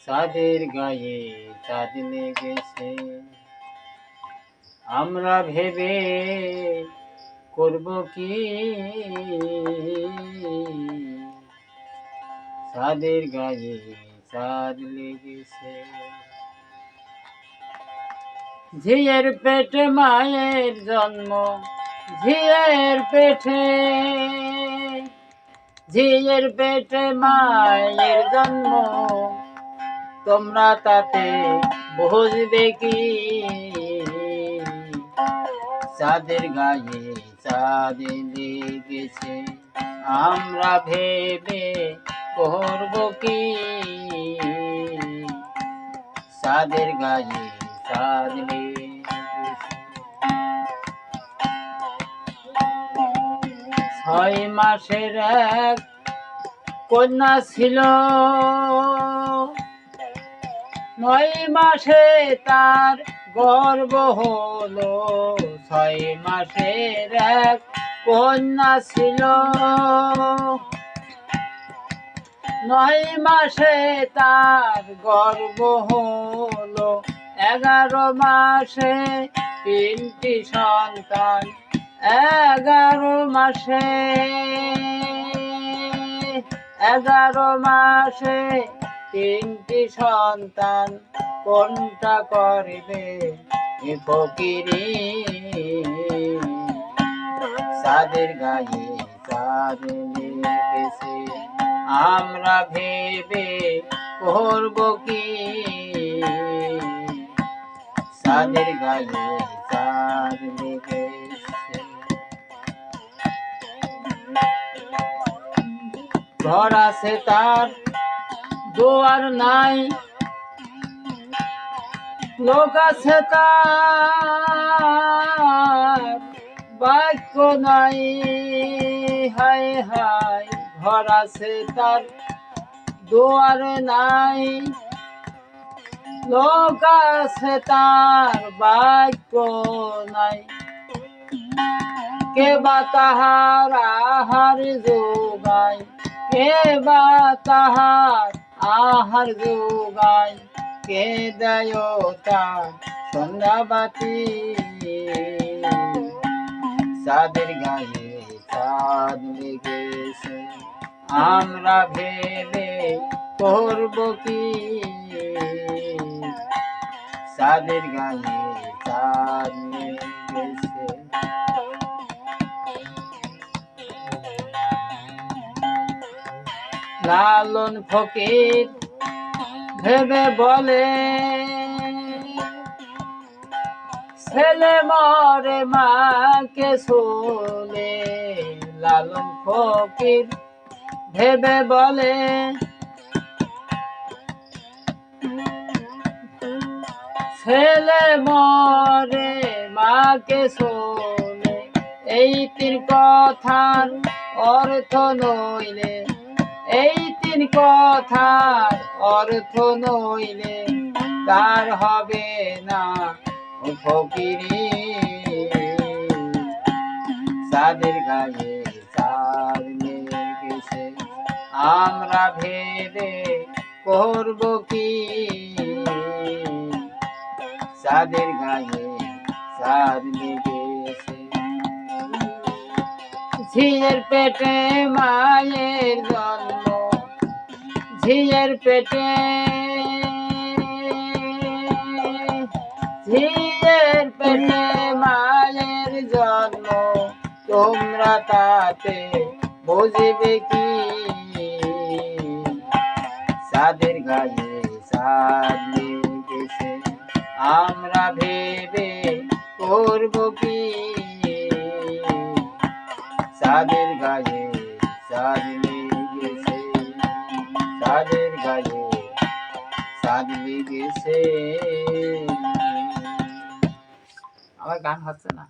চাঁদের গায়ে চাঁদ লেগেছে। আমরা ভেবে করব কি, চাঁদের গায়ে চাঁদ লেগেছে। ঝিয়ের পেটে মায়ের জন্ম, ঝিয়ের পেটে, ঝিয়ের পেটে মায়ের জন্ম, তোমরা তাতে বুঝবে কি, চাঁদের গায়ে চাঁদ লেগেছে। আমরা ভেবে করব কি, চাঁদের গায়ে চাঁদ লেগেছে। 6 মাসের এক কন্যা ছিল, 9 মাসে তার গর্ভ হলো। 6 মাসের এক কন্যা ছিল, 9 মাসে তার গর্ভ হলো। 11 মাসে 3টি সন্তান, 11 মাসে, 11 মাসে 3টি সন্তান। কোনটা করবে এ ফকিরি, চাঁদের গায়ে চাঁদ লেগেছে। আমরা ভেবে করব কি, চাঁদের গায়ে চাঁদ লেগেছে। ঘর আছে তার দুয়ার নাই, লোক আছে তার বাক্য নাই। হায় হায়, ঘর আছে তার দুয়ার নাই, লোক আছে তার বাক্য নাই। কে বা তাহার আহার যোগায়, কে বা তাহার আহার যোগায়, কে দেয় তার সন্ধ্যাবাতি, চাঁদের গায়ে চাঁদ লেগেছে। আমরা ভেবে করব কি, চাঁদের গায়ে চাঁদ লেগেছে। লালন ফকির ভেবে বলে, ছেলে মরে মাকে শুলে। লালন ফকির ভেবে বলে, ছেলে মরে মাকে শুলে। এই 3 কথার অর্থ নইলে, এই 3 কথার অর্থ নইলে তার হবে না ফকিরি, চাঁদের গায়ে চাঁদ লেগেছে। আমরা ভেবে করব কি, চাঁদের গায়ে চাঁদ লেগেছে। ঝিয়ের পেটে মায়ের জন্ম, ঝিয়ের পেটে, ঝিয়ের পেটে মায়ের জন্ম, তোমরা তাতে বুঝবে কি, চাঁদের গায়ে চাঁদ লেগেছে। আমরা ভেবে করব কি, চাঁদের গায়ে চাঁদ লেগেছে। চাঁদের গায়ে চাঁদ লেগেছে। আমার গান হচ্ছে না।